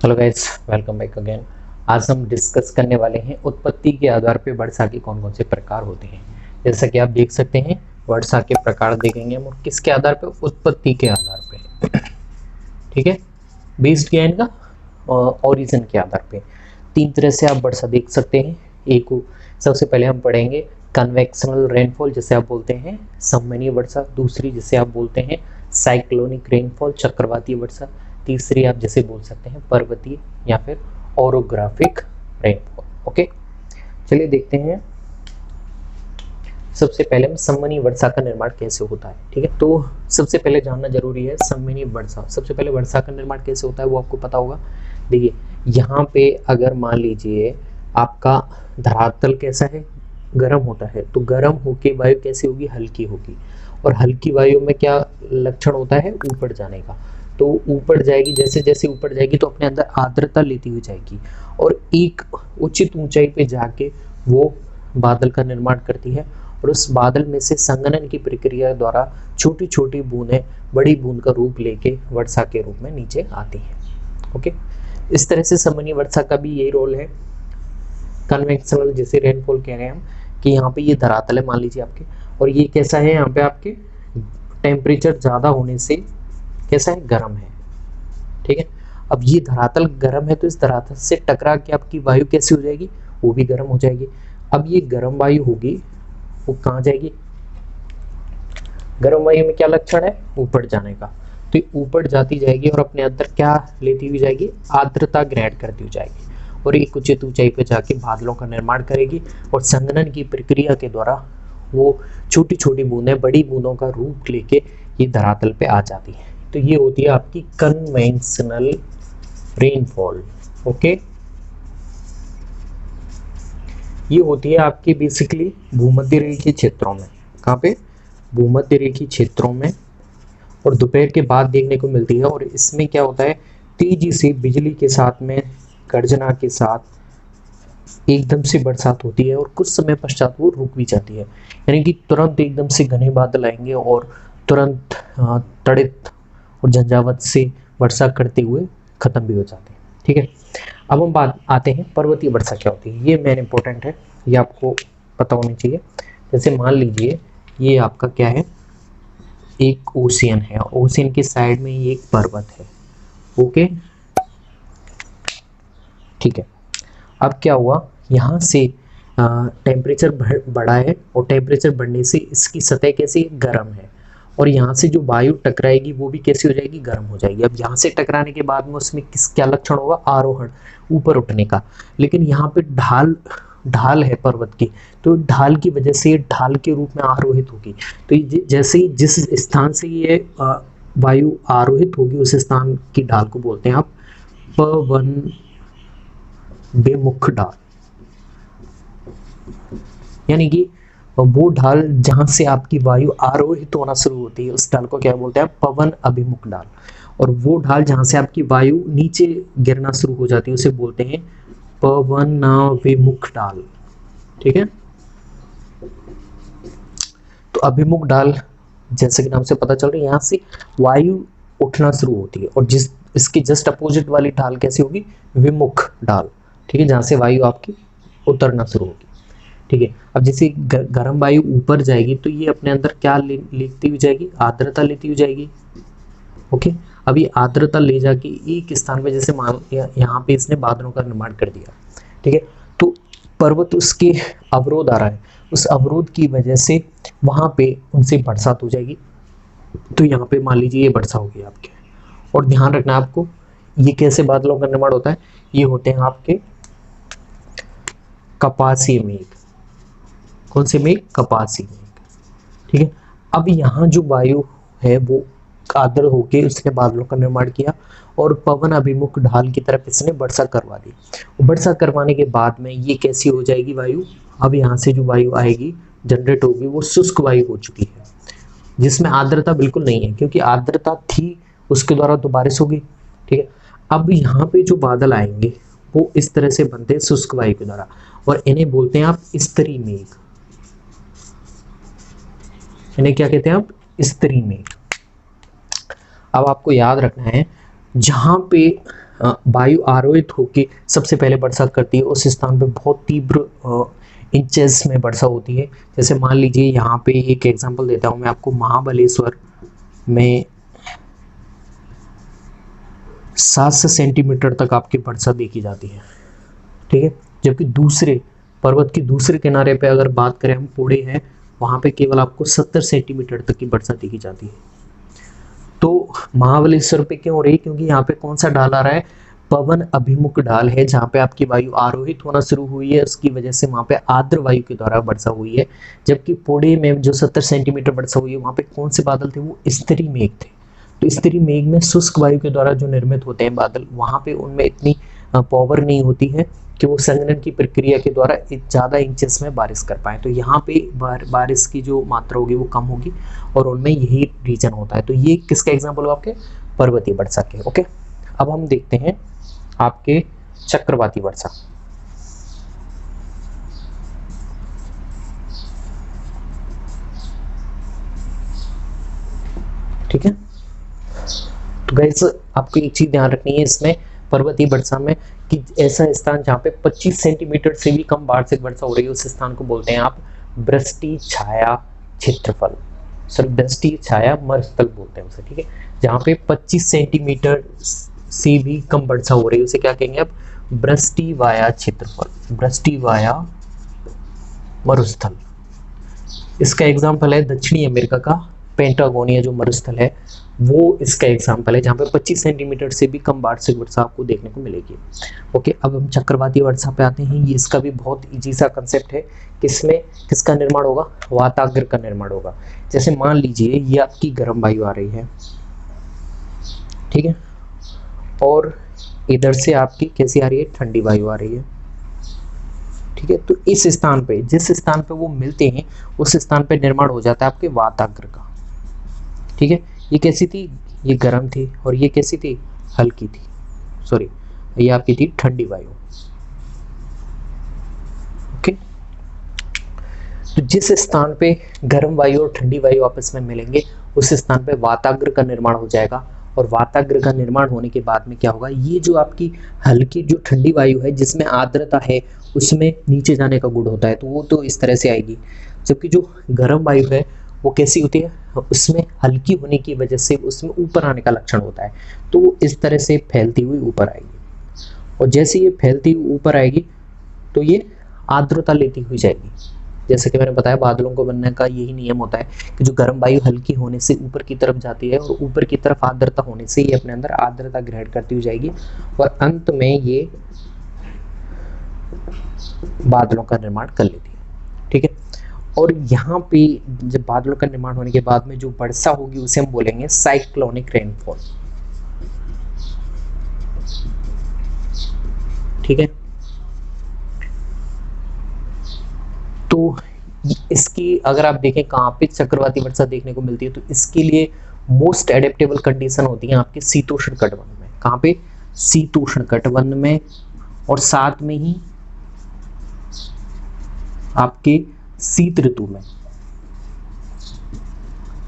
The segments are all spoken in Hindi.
Hello guys, welcome back again. आज हम डिस्कस करने वाले हैं उत्पत्ति के आधार पे वर्षा के कौन कौन से प्रकार होते हैं। जैसा कि आप देख सकते हैं, वर्षा के प्रकार देखेंगे हम किसके आधार पे, उत्पत्ति के आधार पे। ठीक है, बेस्ड क्या है इनका, ओरिजिन के आधार पे। तीन तरह से आप वर्षा देख सकते हैं। एक सबसे पहले हम पढ़ेंगे कन्वेक्शनल रेनफॉल, जिसे आप बोलते हैं सम्मिनीय वर्षा। दूसरी जिसे आप बोलते हैं साइक्लोनिक रेनफॉल, चक्रवाती वर्षा। तीसरी आप जैसे बोल सकते हैं पर्वतीय या फिर ओरोग्राफिक रेनफॉल। ओके, चलिए देखते हैं। सबसे पहले हम सम्मिनीय वर्षा का निर्माण कैसे होता है। ठीक है, तो सबसे पहले जानना जरूरी है सम्मिनीय वर्षा। सबसे पहले वर्षा का निर्माण कैसे होता है वो आपको पता होगा। देखिए, यहाँ पे अगर मान लीजिए आपका धरातल कैसा है, गर्म होता है, तो गर्म होके वायु कैसी होगी, हल्की होगी। और हल्की वायु में क्या लक्षण होता है, ऊपर जाने का। तो ऊपर जाएगी, जैसे जैसे ऊपर जाएगी तो अपने अंदर आर्द्रता लेती हुई जाएगी और एक उचित ऊंचाई पे जाके वो बादल का निर्माण करती है। और उस बादल में से संघनन की प्रक्रिया द्वारा छोटी छोटी बूंदें बड़ी बूंद का रूप लेके वर्षा के रूप में नीचे आती है। ओके, इस तरह से सम्मिनीय वर्षा का भी यही रोल है। कन्वेक्शनल जैसे रेनफॉल कह रहे हैं हम कि यहाँ पे ये धरातल है मान लीजिए आपके, और ये कैसा है, यहाँ पे आपके टेम्परेचर ज्यादा होने से कैसा है, गर्म है। ठीक है, अब ये धरातल गर्म है तो इस धरातल से टकरा के आपकी वायु कैसी हो जाएगी, वो भी गर्म हो जाएगी। अब ये गर्म वायु होगी, वो कहाँ जाएगी, गर्म वायु में क्या लक्षण है, ऊपर जाने का। तो ऊपर जाती जाएगी और अपने अंदर क्या लेती हुई जाएगी, आर्द्रता ग्रहण करती हुई जाएगी और एक उचित ऊंचाई पर जाके बादलों का निर्माण करेगी। और संघनन की प्रक्रिया के द्वारा वो छोटी छोटी बूंदें बड़ी बूंदों का रूप लेके ये धरातल पे आ जाती है। तो ये होती है आपकी कन्वेंशनल रेनफॉल। ओके, ये होती है आपकी बेसिकली भूमध्य रेखीय क्षेत्रों में। कहाँ पे, भूमध्य रेखीय क्षेत्रों में, और दोपहर के बाद देखने को मिलती है। और इसमें क्या होता है, तेजी से बिजली के साथ में गर्जना के साथ एकदम से बरसात होती है और कुछ समय पश्चात वो रुक भी जाती है। यानी कि तुरंत एकदम से घने बादल आएंगे और तुरंत तड़ित और झंझावत से वर्षा करते हुए खत्म भी हो जाते हैं। ठीक है, अब हम बात आते हैं पर्वतीय वर्षा क्या होती है। ये मेन इंपॉर्टेंट है, ये आपको पता होनी चाहिए। जैसे मान लीजिए ये आपका क्या है, एक ओशियन है, ओशियन के साइड में ये एक पर्वत है। ओके, ठीक है, अब क्या हुआ, यहाँ से टेम्परेचर बढ़ा है और टेम्परेचर बढ़ने से इसकी सतह कैसी गर्म है और यहाँ से जो वायु टकराएगी वो भी कैसी हो जाएगी, गर्म हो जाएगी। अब यहाँ से टकराने के बाद में उसमें क्या लक्षण होगा, आरोहण, ऊपर उठने का। लेकिन यहाँ पे ढाल है पर्वत की, तो ढाल की वजह से ढाल के रूप में आरोहित होगी। तो जैसे ही जिस स्थान से ये वायु आरोहित होगी उस स्थान की ढाल को बोलते हैं आप पवन बेमुख ढाल। यानी कि वो ढाल जहां से आपकी वायु आरोहित होना शुरू होती है उस ढाल को क्या बोलते हैं, पवन अभिमुख ढाल। और वो ढाल जहां से आपकी वायु नीचे गिरना शुरू हो जाती है उसे बोलते हैं पवनाभिमुख ढाल। ठीक है, तो अभिमुख ढाल जैसे कि नाम से पता चल रहा है, यहाँ से वायु उठना शुरू होती है। और जिस इसकी जस्ट अपोजिट वाली ढाल कैसी होगी, विमुख ढाल। ठीक है, जहां से वायु आपकी उतरना शुरू होगी। ठीक है, अब जैसे गर्म वायु ऊपर जाएगी तो ये अपने अंदर क्या लेती हुई जाएगी, आर्द्रता लेती हुई जाएगी। ओके, अब ये आर्द्रता ले जाके एक स्थान पे, जैसे मान यहाँ पे इसने बादलों का निर्माण कर दिया। ठीक है, तो पर्वत उसके अवरोध आ रहा है, उस अवरोध की वजह से वहां पे उनसे बरसात हो जाएगी। तो यहाँ पे मान लीजिए ये वर्षा होगी आपके। और ध्यान रखना आपको, ये कैसे बादलों का निर्माण होता है, ये होते हैं आपके कपासीय मेघ। कौन से मेघ, कपासीय मेघ। ठीक है, अब यहाँ जो वायु है वो आर्द्र होके उसने बादलों का निर्माण किया और पवन अभिमुख ढाल की तरफ इसने वर्षा करवा दी। वर्षा करवाने के बाद में ये कैसी हो जाएगी वायु, अब यहाँ से जो वायु आएगी जनरेट होगी वो शुष्क वायु हो चुकी है, जिसमें आर्द्रता बिल्कुल नहीं है, क्योंकि आर्द्रता थी उसके द्वारा तो बारिश होगी। ठीक है, अब यहाँ पे जो बादल आएंगे वो इस तरह से बनते हैं शुष्क वायु के द्वारा, और इन्हें बोलते हैं आप स्तरी मेघ। इन्हें क्या कहते हैं आप, स्तरी मेघ। अब आपको याद रखना है, जहां पे वायु आरोहित होकर सबसे पहले वर्षा करती है उस स्थान पे बहुत तीव्र इंचेस में वर्षा होती है। जैसे मान लीजिए यहाँ पे एक एग्जांपल देता हूँ मैं आपको, महाबलेश्वर में 700 सेंटीमीटर तक आपकी वर्षा देखी जाती है, ठीक है। जबकि दूसरे पर्वत के दूसरे किनारे पे अगर बात करें हम, पुणे है, वहाँ पे केवल आपको 70 सेंटीमीटर तक की वर्षा देखी जाती है। तो महाबलेश्वर पे क्यों हो रही है? क्योंकि यहाँ पे कौन सा ढाल आ रहा है? पवन अभिमुख ढाल है, जहाँ पे आपकी वायु आरोहित होना शुरू हुई है, उसकी वजह से वहाँ पे आर्द्र वायु के द्वारा वर्षा हुई है। जबकि पुणे में जो 70 सेंटीमीटर वर्षा हुई है, वहाँ पे कौन से बादल थे? वो स्तरी मेघ थे। तो स्तरी मेघ में शुष्क वायु के द्वारा जो निर्मित होते हैं बादल, वहाँ पे उनमें इतनी पावर नहीं होती है कि वो संघनन की प्रक्रिया के द्वारा ज़्यादा इंचेस में बारिश कर पाए। तो यहाँ पे बारिश की जो मात्रा होगी वो कम होगी और उनमें यही रीजन होता है। तो ये किसका एग्जाम्पल हो? आपके पर्वतीय वर्षा के। ओके, अब हम देखते हैं आपके चक्रवाती वर्षा। ठीक है, तो गाइस आपको एक चीज ध्यान रखनी है इसमें पर्वतीय वर्षा में कि ऐसा स्थान जहाँ पे 25 सेंटीमीटर से भी कम वार्षिक वर्षा हो रही है, उस स्थान को बोलते हैं आप वृष्टि छाया क्षेत्रफल, सॉरी वृष्टि छाया मरुस्थल बोलते हैं उसे, ठीक है। जहाँ पे 25 सेंटीमीटर से भी कम वर्षा हो रही है उसे क्या कहेंगे आप? वृष्टि वाया क्षेत्रफल, वृष्टि वाया मरुस्थल। इसका एग्जाम्पल है दक्षिणी अमेरिका का पेंटागोनिया जो मरुस्थल है, वो इसका एग्जाम्पल है, जहाँ पे 25 सेंटीमीटर से भी कम वार्षिक वर्षा आपको देखने को मिलेगी। ओके, अब हम चक्रवाती वर्षा पे आते हैं। ये इसका भी बहुत इजी सा कंसेप्ट है। किसमें किसका निर्माण होगा? वाताग्र का निर्माण होगा। जैसे मान लीजिए ये आपकी गर्म वायु आ रही है, ठीक है, और इधर से आपकी कैसी आ रही है? ठंडी वायु आ रही है, ठीक है। तो इस स्थान पे, जिस स्थान पे वो मिलते हैं, उस स्थान पे निर्माण हो जाता है आपके वाताग्र का, ठीक है। ये कैसी थी? ये गर्म थी, और ये कैसी थी? हल्की थी, सॉरी ये आपकी थी ठंडी वायु। ओके, तो जिस स्थान पे गर्म वायु और ठंडी वायु आपस में मिलेंगे, उस स्थान पे वाताग्र का निर्माण हो जाएगा। और वाताग्र का निर्माण होने के बाद में क्या होगा? ये जो आपकी हल्की जो ठंडी वायु है, जिसमें आर्द्रता है, उसमें नीचे जाने का गुण होता है, तो वो तो इस तरह से आएगी। जबकि जो गर्म वायु है वो कैसी होती है? उसमें हल्की होने की वजह से उसमें ऊपर आने का लक्षण होता है, तो वो इस तरह से फैलती हुई ऊपर आएगी। और जैसे ये फैलती हुई ऊपर आएगी तो ये आर्द्रता लेती हुई जाएगी। जैसे कि मैंने बताया, बादलों को बनने का यही नियम होता है कि जो गर्म वायु हल्की होने से ऊपर की तरफ जाती है, और ऊपर की तरफ आर्द्रता होने से ये अपने अंदर आर्द्रता ग्रहण करती हुई जाएगी, और अंत में ये बादलों का निर्माण कर लेती है, ठीक है। और यहाँ पे जब बादलों का निर्माण होने के बाद में जो वर्षा होगी उसे हम बोलेंगे साइक्लोनिक रेनफॉल, ठीक है। तो इसकी अगर आप देखें कहाँ पे चक्रवाती वर्षा देखने को मिलती है, तो इसके लिए मोस्ट एडेप्टेबल कंडीशन होती है आपके शीतोष्ण कटिबंध में। कहाँ पे? शीतोष्ण कटिबंध में, और साथ में ही आपके शीत ऋतु में,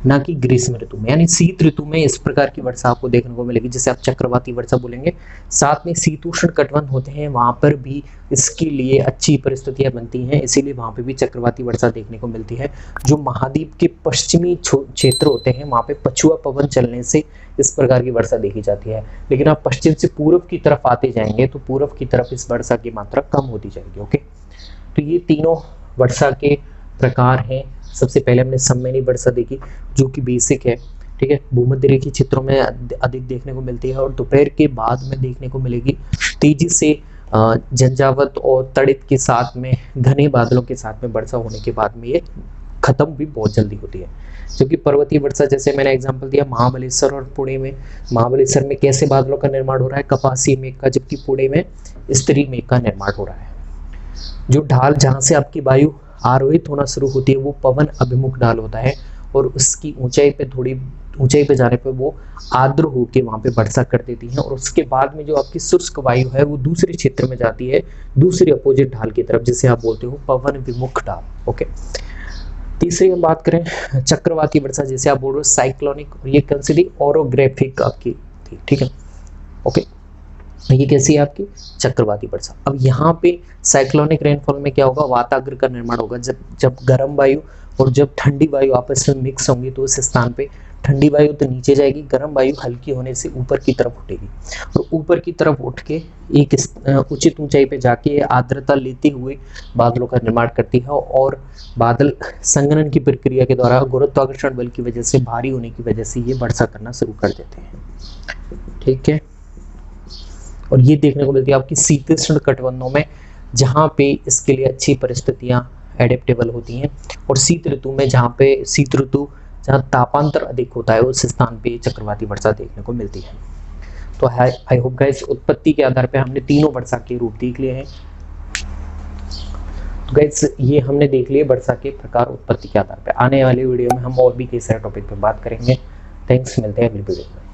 ना कि ग्रीष्म ऋतु में। यानी शीत ऋतु में इस प्रकार की वर्षा आपको देखने को मिलेगी, जिसे आप चक्रवाती वर्षा बोलेंगे। साथ में शीतोष्ण कटिबंध होते हैं, वहां पर भी इसके लिए अच्छी परिस्थितियां बनती हैं, इसीलिए वहां पर भी चक्रवाती वर्षा देखने को मिलती है। जो महाद्वीप के पश्चिमी क्षेत्र होते हैं, वहां पे पछुआ पवन चलने से इस प्रकार की वर्षा देखी जाती है। लेकिन आप पश्चिम से पूर्व की तरफ आते जाएंगे तो पूर्व की तरफ इस वर्षा की मात्रा कम होती जाएगी। ओके, तो ये तीनों वर्षा के प्रकार हैं। सबसे पहले हमने सम्मेनी वर्षा देखी, जो कि बेसिक है, ठीक है, भूमध्य रेखीय क्षेत्रों में अधिक देखने को मिलती है, और दोपहर के बाद में देखने को मिलेगी तेजी से झंझावत और तड़ित के साथ में घने बादलों के साथ में वर्षा होने के बाद में ये खत्म भी बहुत जल्दी होती है। क्योंकि पर्वतीय वर्षा, जैसे मैंने एग्जांपल दिया महाबलेश्वर और पुणे में, महाबलेश्वर में कैसे बादलों का निर्माण हो रहा है? कपासी मेघ का, जबकि पुणे में स्तरी मेघ का निर्माण हो रहा है। जो ढाल जहाँ से आपकी वायु आरोहित होना शुरू होती है वो पवन अभिमुख ढाल होता है, और उसकी ऊंचाई पे, थोड़ी ऊंचाई पे जाने पे वो आर्द्र होकर वहाँ पे वर्षा कर देती है, और उसके बाद में जो आपकी शुष्क वायु है वो दूसरे क्षेत्र में जाती है, दूसरी अपोजिट ढाल की तरफ, जिसे आप बोलते हो पवन विमुख ढाल। ओके, तीसरी हम बात करें चक्रवाती वर्षा, जैसे आप बोल रहे हो साइक्लोनिक, और ये कौन सी थी? ओरोग्राफिक आपकी थी, ठीक है। ओके, ये कैसी है आपकी चक्रवाती वर्षा। अब यहाँ पे साइक्लोनिक रेनफॉल में क्या होगा, वाताग्र का निर्माण होगा। जब गर्म वायु और जब ठंडी वायु आपस में मिक्स होंगी तो उस स्थान पे ठंडी वायु तो नीचे जाएगी, गर्म वायु हल्की होने से ऊपर की तरफ उठेगी और ऊपर की तरफ उठ के एक उचित ऊंचाई पे जाके आर्द्रता लेते हुए बादलों का निर्माण करती है और बादल संघनन की प्रक्रिया के द्वारा गुरुत्वाकर्षण बल की वजह से भारी होने की वजह से ये वर्षा करना शुरू कर देते हैं। ठीक है, और ये देखने को मिलती है आपकी शीतोष्ण कटिबंधों में, जहाँ पे इसके लिए अच्छी परिस्थितियां एडेप्टेबल होती हैं, और शीत ऋतु में शीत ऋतु जहाँ तापांतर अधिक होता है उस स्थान पे चक्रवाती वर्षा देखने को मिलती है। तो आई होप गाइस उत्पत्ति के आधार पे हमने तीनों वर्षा के रूप देख लिए हैं। तो गाइस ये हमने देख लिए वर्षा के प्रकार उत्पत्ति के आधार पे। आने वाले वीडियो में हम और भी कई सारे टॉपिक पे बात करेंगे। थैंक्स, मिलते हैं अगली वीडियो में।